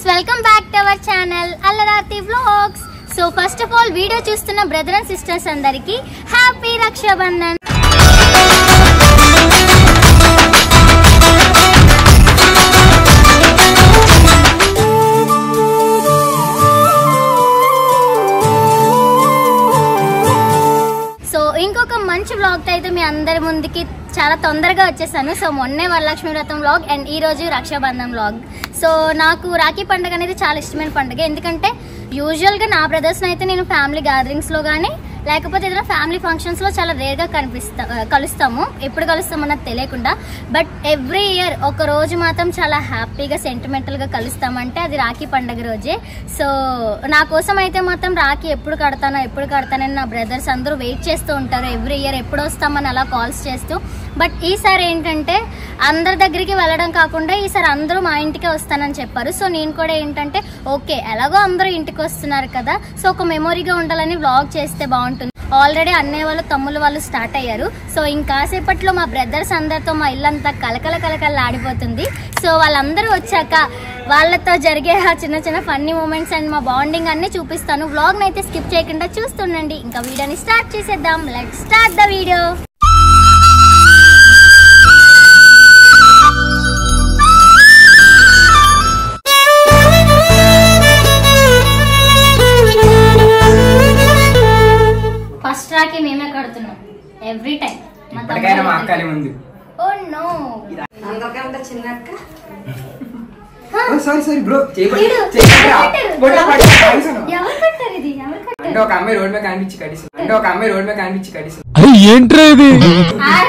Welcome back to our channel Allarathi vlogs. So first of all video చూస్తున్న brother and sisters అందరికి happy Rakshabandhan. So ఇంకొక మంచి vlog అయితే మీ అందరి ముందుకి చాలా తొందరగా వచ్చేసాను. సో మొన్నే వరలక్ష్మి వ్రతం వ్లాగ్ అండ్ ఈ రోజు రక్షాబంధన్ వ్లాగ్. సో నాకు రాఖీ పండుగ అనేది చాలా ఇష్టమైన పండుగ. ఎందుకంటే యూజువల్గా నా బ్రదర్స్ని అయితే నేను ఫ్యామిలీ గ్యాదరింగ్స్లో కానీ లేకపోతే ఏదైనా ఫ్యామిలీ ఫంక్షన్స్లో చాలా రేర్గా కలుస్తాము. ఎప్పుడు కలుస్తామన్నది తెలియకుండా. బట్ ఎవ్రీ ఇయర్ ఒక రోజు మాత్రం చాలా హ్యాపీగా సెంటిమెంటల్గా కలుస్తామంటే అది రాఖీ పండుగ రోజే. సో నా కోసం అయితే మాత్రం రాఖీ ఎప్పుడు కడతానని నా బ్రదర్స్ అందరూ వెయిట్ చేస్తూ ఉంటారు. ఎవ్రీ ఇయర్ ఎప్పుడు వస్తామని అలా కాల్స్ చేస్తూ. బట్ ఈసారి ఏంటంటే అందరి దగ్గరికి వెళ్ళడం కాకుండా ఈసారి అందరూ మా ఇంటికే వస్తానని చెప్పారు. సో నేను కూడా ఏంటంటే ఓకే ఎలాగో అందరూ ఇంటికి వస్తున్నారు కదా, సో ఒక మెమొరీగా ఉండాలని వ్లాగ్ చేస్తే బాగుంటుంది. ఆల్రెడీ అన్నయ్య వాళ్ళు తమ్ముళ్ళు వాళ్ళు స్టార్ట్ అయ్యారు. సో ఇంకాసేపట్లో మా బ్రదర్స్ అందరితో మా ఇల్లంతా కలకల ఆడిపోతుంది. సో వాళ్ళందరూ వచ్చాక వాళ్ళతో జరిగే చిన్న చిన్న ఫన్నీ మూమెంట్స్ అండ్ మా బాండింగ్ అన్ని చూపిస్తాను. వ్లాగ్ని అయితే స్కిప్ చేయకుండా చూస్తుండండి. ఇంకా వీడియోని స్టార్ట్ చేసేద్దాం. Let's start the video. First Rakhi మేమే కడుతున్నాం ఎవ్రీ టైం. ఓ నో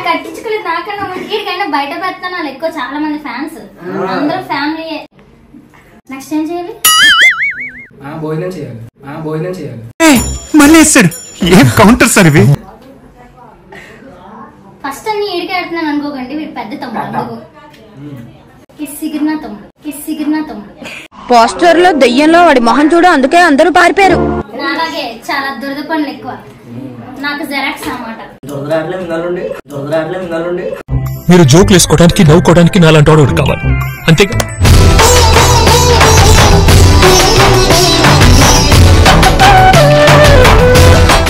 కట్టించుకోలేదు నాకన్నా వీడికైనా బయట పెడతాను ఎక్కువ చాలా మంది ఫ్యాన్స్ అందరూ ఫ్యామిలీ. నెక్స్ట్ ఏం చేయాలి? భోజనం చేయాలి మళ్ళీ ఏం కౌంటర్ సార్ ఇవి. ఫస్ట్ అన్ని ఈడికి ఆడుతున్నాను అనుకోకండి, వీడు పెద్ద తమ్ముడు. పోస్టర్ లో దెయ్యంలో వాడి మొహం చూడ, అందుకే అందరూ పారిపోయారు. అలాగే చాలా దురద పనులు ఎక్కువ. నాకు జెరాక్స్ అన్నమాట. మీరు జోకులు వేసుకోవడానికి నవ్వుకోవడానికి నాలాంటి వాడు కావాలి అంతేగా.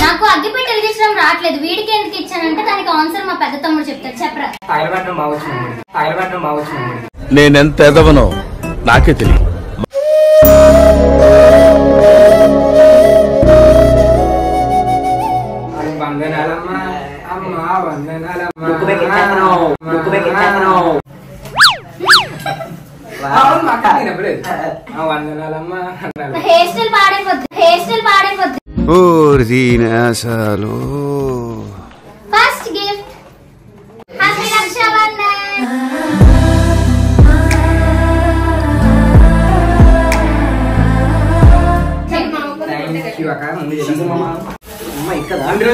నాకు అగ్గిపెట్టి వెలిగించడం రావట్లేదు. వీడికి ఎందుకు ఇచ్చానంటే దానికి ఆన్సర్ మా పెద్ద తమ్ముడు చెప్తాడు. చెప్పరా? నేనెంత ఎదవనో నాకే తెలియదు. First gift happy Rakshabandhan.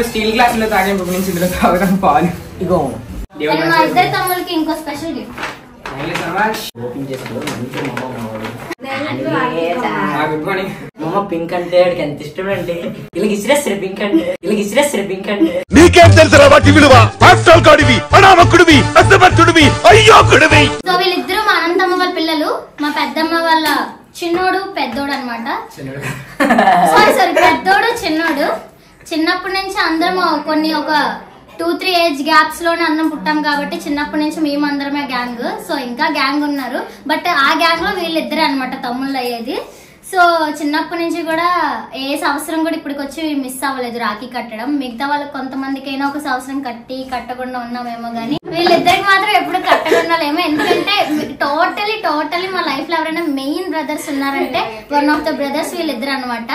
Steel glass లో తాగే నుంచి ఇందులో తాగడం పాలు. ఇగో మా ఇద్దరు తమ్ములకి ఇంకో స్పెషల్ గిఫ్ట్. పింక్ అంటే ఎంత ఇష్టం అండి. ఇలా ఇసిరేస్తారు పింక్ అంటే నీకేం తెలుసు వాటి విలువ? అనామకుడివి, అసమర్థుడివి, అయ్యోకుడివి. సో వీళ్ళిద్దరూ మా అనంతమ్మ వాళ్ళ పిల్లలు. మా పెద్దమ్మ వాళ్ళ చిన్నోడు పెద్దోడు అనమాట. సారీ పెద్దోడు చిన్నోడు. చిన్నప్పటి నుంచి అందరం కొన్ని ఒక 2-3 ఏజ్ గ్యాప్స్ లోనే అందరం పుట్టాం కాబట్టి చిన్నప్పటి నుంచి మేము అందరమే గ్యాంగ్. సో ఇంకా గ్యాంగ్ ఉన్నారు, బట్ ఆ గ్యాంగ్ లో వీళ్ళిద్దరే అనమాట తమ్ముళ్ళు అయ్యేది. సో చిన్నప్పటి నుంచి కూడా ఏ సంవత్సరం కూడా ఇప్పటికి వచ్చి మిస్ అవ్వలేదు రాఖీ కట్టడం. మిగతా వాళ్ళకి కొంతమందికైనా ఒక సంవత్సరం కట్టకుండా ఉన్నామేమో గానీ వీళ్ళిద్దరికి మాత్రం ఎప్పుడు కట్టకుండా లేమో. ఎందుకంటే టోటలీ మా లైఫ్ లో ఎవరైనా మెయిన్ బ్రదర్స్ ఉన్నారంటే వన్ ఆఫ్ ద బ్రదర్స్ వీళ్ళిద్దరు అనమాట.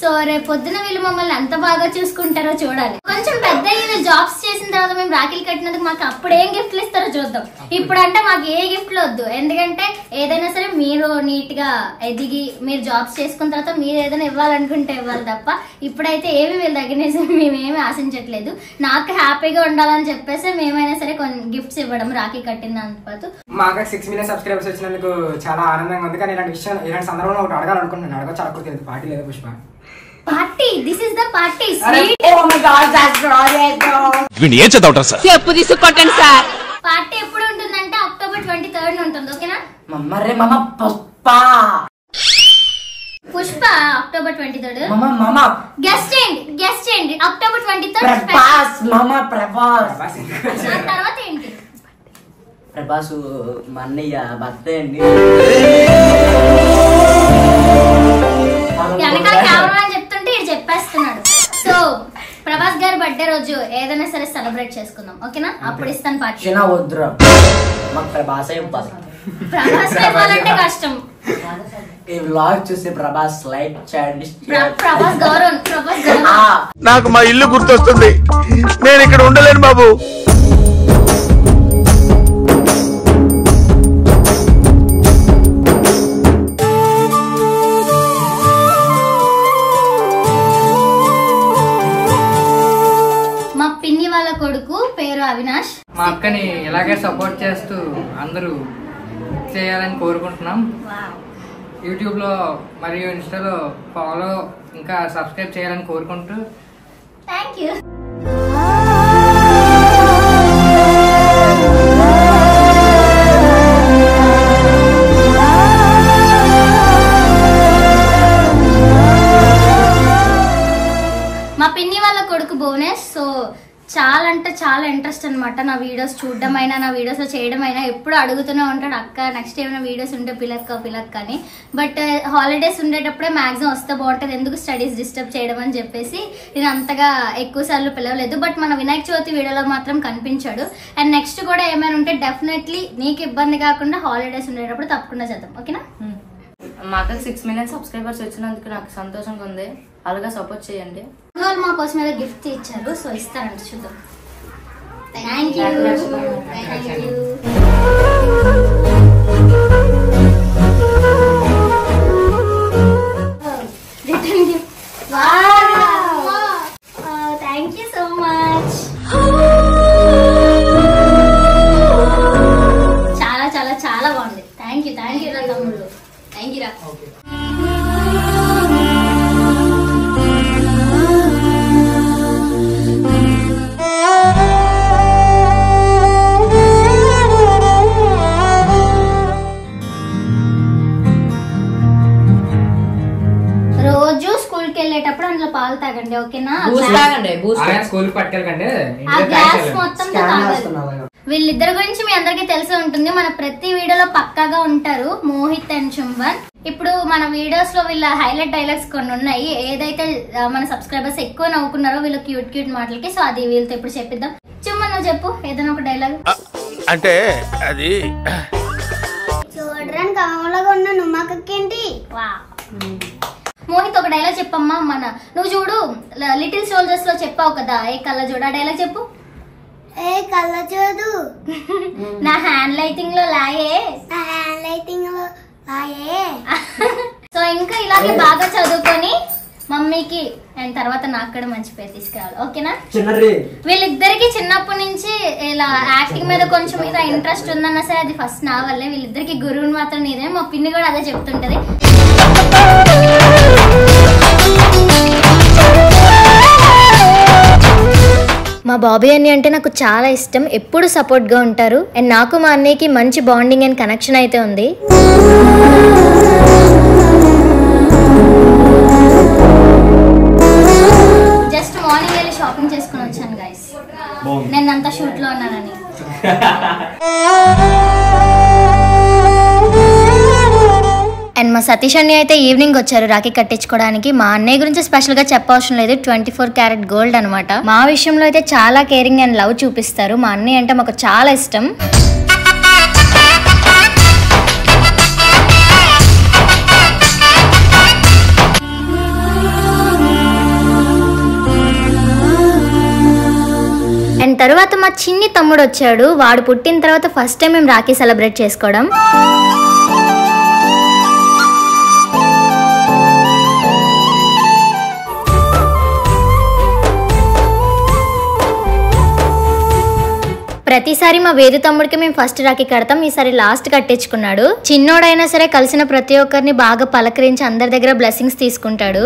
సో రేపు పొద్దున వీళ్ళు మమ్మల్ని ఎంత బాగా చూసుకుంటారో చూడాలి. కొంచెం పెద్ద జాబ్స్ చేసిన తర్వాత మేము రాఖీలు కట్టినందుకు మాకు అప్పుడు ఏం గిఫ్ట్లు ఇస్తారో చూద్దాం. ఇప్పుడు అంటే మాకు ఏ గిఫ్ట్లు వద్దు. ఎందుకంటే ఏదైనా సరే మీరు నీట్ గా ఎదిగి మీరు జాబ్స్ చేసుకున్న తర్వాత మీరు ఏదైనా ఇవ్వాలనుకుంటే ఇవ్వాలి తప్ప ఇప్పుడైతే ఏమి వీళ్ళ దగ్గర నుంచి మేమేమి ఆశించట్లేదు. నాకు హ్యాపీగా ఉండాలని చెప్పేసి మేమైనా సరే కొన్ని గిఫ్ట్స్ ఇవ్వడం రాఖీ కట్టిన దాంతో. మాకు 6 మిలియన్ సబ్స్క్రైబర్స్ వచ్చినందుకు చాలా ఆనందంగా ఉంది. కానీ ఇలాంటి సందర్భంలో ఒకటి అడగాలనుకుంటున్నాను. అడగచ్చు అనుకోలేదు. పార్టీ లేదా Pushpa? Party. This is the party. ఏం చదవటం సార్? చెప్పు తీసుకుంటాను సార్. పార్టీ ఎప్పుడు ఉంటుందంటే October 23rd ఉంటుంది. ఓకేనా? మమ్మరే మమ్మ పుష్ప అక్టోబర్ 23rd. మామ గెస్ట్ చేయండి అక్టోబర్ 23rd. ప్రభాస్ మామ ప్రభాస్ తర్వాత ఏంటి? ప్రభాస్ మా అన్నయ్య బర్త్డే అండి. వెనకాల కెమెరా అని చెప్తుంటే ఇది చెప్పేస్తున్నాడు. సో ప్రభాస్ గారి బర్త్డే రోజు ఏదైనా సరే సెలబ్రేట్ చేసుకుందాం, ఓకేనా? అప్పుడు ఇస్తాను పార్టీ. చిన్న వద్దురా మాకు ప్రభాసే ఇవ్వాలి. ప్రభాస్ ఇవ్వాలంటే కష్టం. ఈ వ్లాగ్ చూసి ప్రభాస్ లైక్ చేయండి. ప్రభాస్ గౌరవం. నాకు మా ఇల్లు గుర్తొస్తుంది. నేను ఇక్కడ ఉండలేను బాబు. మా పిన్ని వాళ్ళ కొడుకు పేరు అవినాష్. మా అక్కని ఇలాగే సపోర్ట్ చేస్తూ అందరూ చేయాలని కోరుకుంటున్నాం. యూట్యూబ్ లో మరియు ఇన్స్టాలో ఫాలో ఇంకా సబ్స్క్రైబ్ చేయాలని కోరుకుంటూ థ్యాంక్ యూ. మా పిన్ని వాళ్ళ కొడుకు భువనేష్. సో చాలా అంటే చాలా ఇంట్రెస్ట్ అనమాట నా వీడియోస్ చూడడం అయినా నా వీడియోస్ చేయడం అయినా. ఎప్పుడు అడుగుతూనే ఉంటాడు, అక్క నెక్స్ట్ ఏమైనా వీడియోస్ ఉంటే పిలక్క అని. బట్ హాలిడేస్ ఉండేటప్పుడే మ్యాక్సిమం వస్తే బాగుంటుంది, ఎందుకు స్టడీస్ డిస్టర్బ్ చేయడం అని చెప్పేసి నేను అంతగా ఎక్కువ సార్లు పిలవలేదు. బట్ మన వినాయక చవితి వీడియోలో మాత్రం కనిపించాడు. అండ్ నెక్స్ట్ కూడా ఏమైనా ఉంటే డెఫినెట్లీ నీకు ఇబ్బంది కాకుండా హాలిడేస్ ఉండేటప్పుడు తప్పకుండా చేద్దాం, ఓకేనా? మా అక్కకి 6 million సబ్స్క్రైబర్స్ వచ్చినందుకు నాకు సంతోషంగా ఉంది. అలాగా సపోర్ట్ చేయండి. వాళ్ళు మా కోసం ఏదో గిఫ్ట్ ఇచ్చారు, సో ఇస్తారంట, చూద్దాం. Thank you. Return gift. Thank you so much. చాలా చాలా చాలా బాగుంది. థ్యాంక్ యూ రా తమ్ముడు. థ్యాంక్ యూ రా. రోజు స్కూల్ కి వెళ్ళేటప్పుడు అందులో పాలు తాగండి, ఓకేనా? స్కూల్ పట్టుకెళ్ళకండి. ఆ గ్లాస్ మొత్తం తాగండి. వీళ్ళిద్దరి గురించి మీ అందరికి తెలిసే ఉంటుంది, మన ప్రతి వీడియోలో పక్కాగా ఉంటారు, మోహిత్ అండ్ చుంబన్. ఇప్పుడు మన వీడియోస్ లో వీళ్ళ హైలైట్ డైలాగ్స్ కొన్ని ఉన్నాయి. ఏదైతే మన సబ్స్క్రైబర్స్ ఎక్కువ నవ్వుకున్నారో వీళ్ళ క్యూట్ మాటలకి, సో అది వీళ్ళతో ఇప్పుడు చెప్పిద్దాం. చుంబన్ నువ్వు చెప్పు ఏదైనా ఒక డైలాగ్. అంటే అది చూడడానికి కామలాగా ఉన్న నువ్వుకేంటి. వా మోహిత్ ఒక డైలాగ్ చెప్పమ్మా. నువ్వు చూడు లిటిల్ సోల్జర్స్ లో చెప్పావు కదా, ఏ కళ్ళ చూడు, ఆ డైలాగ్ చెప్పు. ఏ కళ్ళ చూడు నా హ్యాండ్ లైటింగ్ లో లాయే. సో ఇంకా ఇలాగే బాగా చదువుకొని మమ్మీకి అండ్ తర్వాత నాకు కూడా మంచి పేరు తీసుకురావాలి, ఓకేనా? వీళ్ళిద్దరికి చిన్నప్పటి నుంచి ఇలా యాక్టింగ్ మీద కొంచెం మీద ఇంట్రెస్ట్ ఉందన్నా సరే అది ఫస్ట్ నా వల్లే. వీళ్ళిద్దరికి గురువుని మాత్రం నేనే. మా పిన్ని కూడా అదే చెప్తుంటది. మా బాబీ అన్నయ్య అంటే నాకు చాలా ఇష్టం, ఎప్పుడు సపోర్ట్గా ఉంటారు. అండ్ నాకు మా అన్నయ్యకి మంచి బాండింగ్ అండ్ కనెక్షన్ అయితే ఉంది. జస్ట్ మార్నింగ్ వెళ్ళి షాపింగ్ చేసుకుని వచ్చాను గైస్, నేను అంతా షూట్ లో ఉన్నానని. అండ్ మా సతీష్ అన్నయ్య అయితే ఈవినింగ్ వచ్చారు రాఖీ కట్టించుకోవడానికి. మా అన్నయ్య గురించి స్పెషల్ గా చెప్పవసరం లేదు, 24 క్యారెట్ గోల్డ్ అనమాట. మా విషయంలో అయితే చాలా కేరింగ్ అండ్ లవ్ చూపిస్తారు. మా అన్నయ్య అంటే మాకు చాలా ఇష్టం. అండ్ తర్వాత మా చిన్ని తమ్ముడు వచ్చాడు. వాడు పుట్టిన తర్వాత ఫస్ట్ టైం మేము రాఖీ సెలబ్రేట్ చేసుకోవడం. ప్రతిసారి మా వేదు తమ్ముడికి మేము ఫస్ట్ రాఖీ కడతాం, ఈసారి లాస్ట్ కట్టించుకున్నాడు. చిన్నోడైనా సరే కలిసిన ప్రతి ఒక్కరిని బాగా పలకరించి అందరి దగ్గర బ్లెస్సింగ్స్ తీసుకుంటాడు.